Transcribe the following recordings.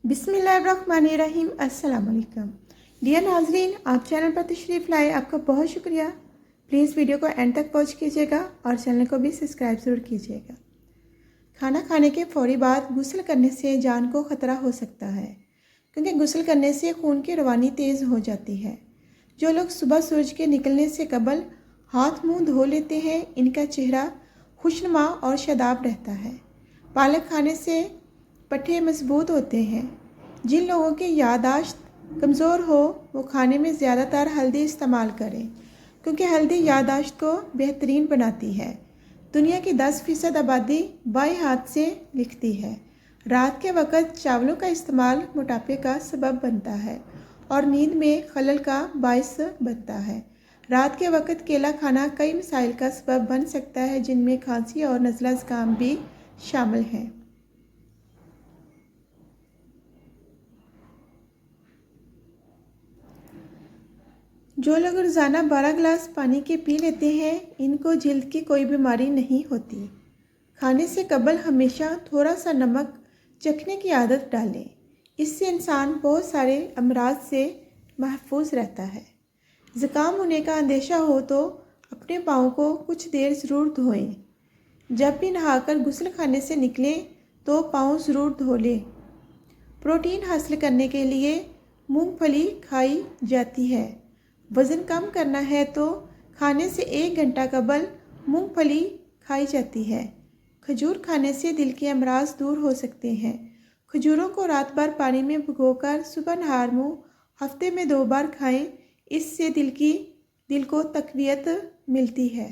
بسم اللہ الرحمن الرحیم۔ السلام علیکم ڈیئر ناظرین، آپ چینل پر تشریف لائے آپ کا بہت شکریہ۔ پلیز ویڈیو کو اینڈ تک واچ کیجیے گا اور چینل کو بھی سبسکرائب ضرور کیجیے گا۔ کھانا کھانے کے فوری بعد غسل کرنے سے جان کو خطرہ ہو سکتا ہے، کیونکہ غسل کرنے سے خون کی روانی تیز ہو جاتی ہے۔ جو لوگ صبح سورج کے نکلنے سے قبل ہاتھ منہ دھو لیتے ہیں، ان کا چہرہ خوشنما اور شاداب رہتا ہے۔ پالک کھانے سے پٹھے مضبوط ہوتے ہیں۔ جن لوگوں کی یادداشت کمزور ہو وہ کھانے میں زیادہ تر ہلدی استعمال کریں، کیونکہ ہلدی یادداشت کو بہترین بناتی ہے۔ دنیا کی 10% آبادی بائیں ہاتھ سے لکھتی ہے۔ رات کے وقت چاولوں کا استعمال موٹاپے کا سبب بنتا ہے اور نیند میں خلل کا باعث بنتا ہے۔ رات کے وقت کیلا کھانا کئی مسائل کا سبب بن سکتا ہے، جن میں کھانسی اور نزلہ زکام بھی شامل ہیں۔ جو لوگ روزانہ 12 گلاس پانی کے پی لیتے ہیں، ان کو جلد کی کوئی بیماری نہیں ہوتی۔ کھانے سے قبل ہمیشہ تھوڑا سا نمک چکھنے کی عادت ڈالیں، اس سے انسان بہت سارے امراض سے محفوظ رہتا ہے۔ زکام ہونے کا اندیشہ ہو تو اپنے پاؤں کو کچھ دیر ضرور دھوئیں۔ جب بھی نہا کر غسل خانے سے نکلیں تو پاؤں ضرور دھو لیں۔ پروٹین حاصل کرنے کے لیے مونگ پھلی کھائی جاتی ہے۔ وزن کم کرنا ہے تو کھانے سے 1 گھنٹہ قبل مونگ پھلی کھائی جاتی ہے۔ کھجور کھانے سے دل کے امراض دور ہو سکتے ہیں۔ کھجوروں کو رات بھر پانی میں بھگو کر صبح نہار منہ ہفتے میں 2 بار کھائیں، اس سے دل کو تقویت ملتی ہے۔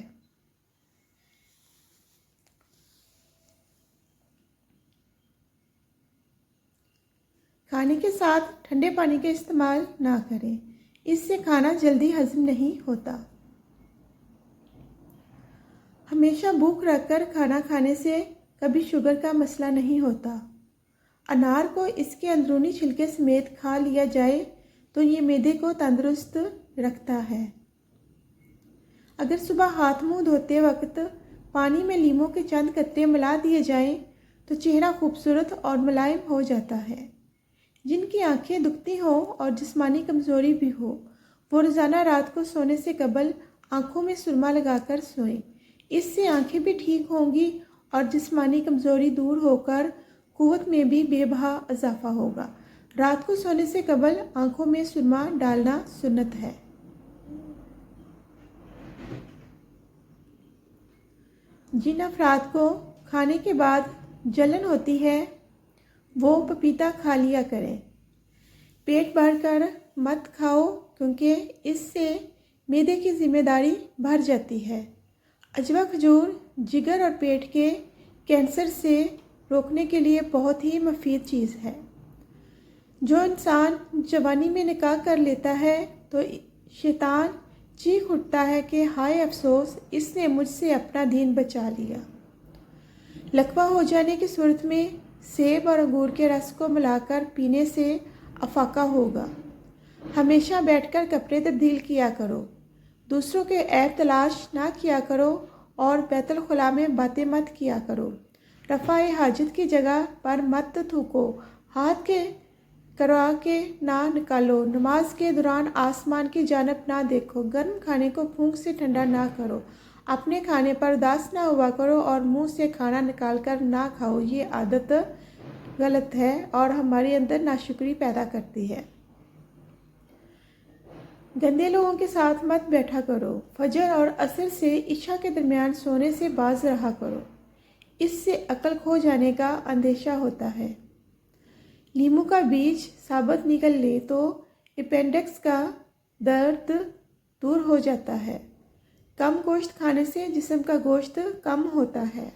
کھانے کے ساتھ ٹھنڈے پانی کا استعمال نہ کریں، اس سے کھانا جلدی ہضم نہیں ہوتا۔ ہمیشہ بھوک رکھ کر کھانا کھانے سے کبھی شوگر کا مسئلہ نہیں ہوتا۔ انار کو اس کے اندرونی چھلکے سمیت کھا لیا جائے تو یہ معدے کو تندرست رکھتا ہے۔ اگر صبح ہاتھ منہ دھوتے وقت پانی میں لیموں کے چند قطرے ملا دیے جائیں تو چہرہ خوبصورت اور ملائم ہو جاتا ہے۔ جن کی آنکھیں دکھتی ہوں اور جسمانی کمزوری بھی ہو، وہ روزانہ رات کو سونے سے قبل آنکھوں میں سرما لگا کر سوئیں، اس سے آنکھیں بھی ٹھیک ہوں گی اور جسمانی کمزوری دور ہو کر قوت میں بھی بے بہا اضافہ ہوگا۔ رات کو سونے سے قبل آنکھوں میں سرما ڈالنا سنت ہے۔ جن افراد کو کھانے کے بعد جلن ہوتی ہے وہ پپیتا کھا لیا کریں۔ پیٹ بھر کر مت کھاؤ، کیونکہ اس سے معدے کی ذمہ داری بڑھ جاتی ہے۔ عجوا کھجور جگر اور پیٹ کے کینسر سے روکنے کے لیے بہت ہی مفید چیز ہے۔ جو انسان جوانی میں نکاح کر لیتا ہے تو شیطان چیخ اٹھتا ہے کہ ہائے افسوس، اس نے مجھ سے اپنا دین بچا لیا۔ لکوہ ہو جانے کی صورت میں سیب اور انگور کے رس کو ملا کر پینے سے افاقہ ہوگا۔ ہمیشہ بیٹھ کر کپڑے تبدیل کیا کرو، دوسروں کے عیب تلاش نہ کیا کرو اور بیت الخلاء میں باتیں مت کیا کرو۔ رفع حاجت کی جگہ پر مت تھوکو، ہاتھ کے کروا کے نہ نکالو، نماز کے دوران آسمان کی جانب نہ دیکھو، گرم کھانے کو پھونک سے ٹھنڈا نہ کرو، اپنے کھانے پر اداس نہ ہوا کرو اور منہ سے کھانا نکال کر نہ کھاؤ۔ یہ عادت غلط ہے اور ہمارے اندر ناشکری پیدا کرتی ہے۔ گندے لوگوں کے ساتھ مت بیٹھا کرو، فجر اور عصر سے عشاء کے درمیان سونے سے باز رہا کرو، اس سے عقل کھو جانے کا اندیشہ ہوتا ہے۔ لیموں کا بیج ثابت نگل لے تو اپینڈکس کا درد دور ہو جاتا ہے۔ کم گوشت کھانے سے جسم کا گوشت کم ہوتا ہے۔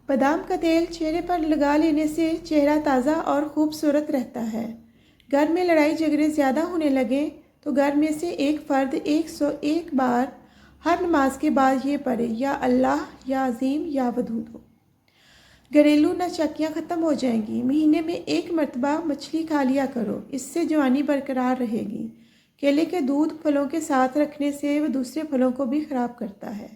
بادام کا تیل چہرے پر لگا لینے سے چہرہ تازہ اور خوبصورت رہتا ہے۔ گھر میں لڑائی جھگڑے زیادہ ہونے لگیں تو گھر میں سے ایک فرد 101 بار ہر نماز کے بعد یہ پڑھے، یا اللہ، یا عظیم، یا ودود۔ گھریلو ناچاکیاں ختم ہو جائیں گی۔ مہینے میں 1 مرتبہ مچھلی کھا لیا کرو، اس سے جوانی برقرار رہے گی۔ کیلے کے دودھ پھلوں کے ساتھ رکھنے سے وہ دوسرے پھلوں کو بھی خراب کرتا ہے۔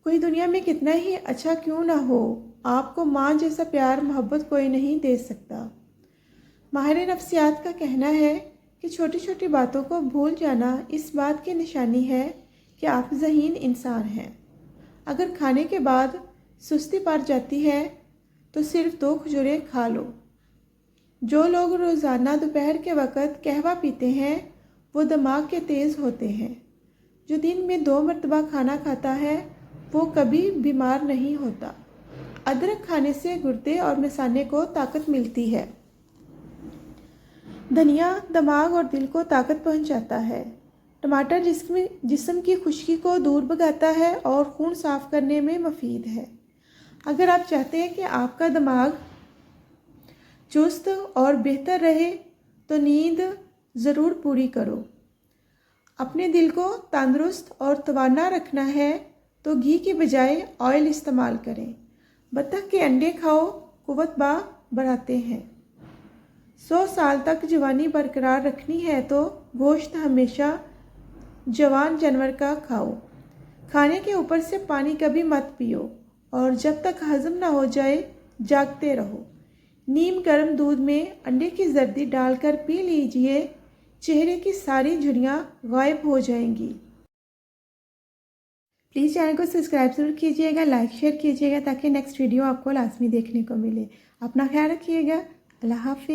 کوئی دنیا میں کتنا ہی اچھا کیوں نہ ہو، آپ کو ماں جیسا پیار محبت کوئی نہیں دے سکتا۔ ماہر نفسیات کا کہنا ہے کہ چھوٹی چھوٹی باتوں کو بھول جانا اس بات کی نشانی ہے کہ آپ ذہین انسان ہیں۔ اگر کھانے کے بعد سستی پڑ جاتی ہے تو صرف 2 کھجوریں کھا لو۔ جو لوگ روزانہ دوپہر کے وقت قہوہ پیتے ہیں وہ دماغ کے تیز ہوتے ہیں۔ جو دن میں 2 مرتبہ کھانا کھاتا ہے وہ کبھی بیمار نہیں ہوتا۔ ادرک کھانے سے گردے اور مثانے کو طاقت ملتی ہے۔ دھنیا دماغ اور دل کو طاقت پہنچاتا ہے۔ ٹماٹر جسم کی خشکی کو دور بھگاتا ہے اور خون صاف کرنے میں مفید ہے۔ اگر آپ چاہتے ہیں کہ آپ کا دماغ چست اور بہتر رہے تو نیند ضرور پوری کرو۔ اپنے دل کو تندرست اور توانا رکھنا ہے تو گھی کی بجائے آئل استعمال کریں۔ بطخ کے انڈے کھاؤ، قوت بڑھاتے ہیں۔ 100 سال تک جوانی برقرار رکھنی ہے تو گوشت ہمیشہ جوان جانور کا کھاؤ۔ کھانے کے اوپر سے پانی کبھی مت پیو اور جب تک ہضم نہ ہو جائے جاگتے رہو۔ نیم گرم دودھ میں انڈے کی زردی ڈال کر پی لیجئے، چہرے کی ساری جھریاں غائب ہو جائیں گی۔ پلیز چینل کو سبسکرائب ضرور کیجیے گا، لائک شیئر کیجیے گا تاکہ نیکسٹ ویڈیو آپ کو لازمی دیکھنے کو ملے۔ اپنا خیال رکھیے گا۔ اللہ حافظ۔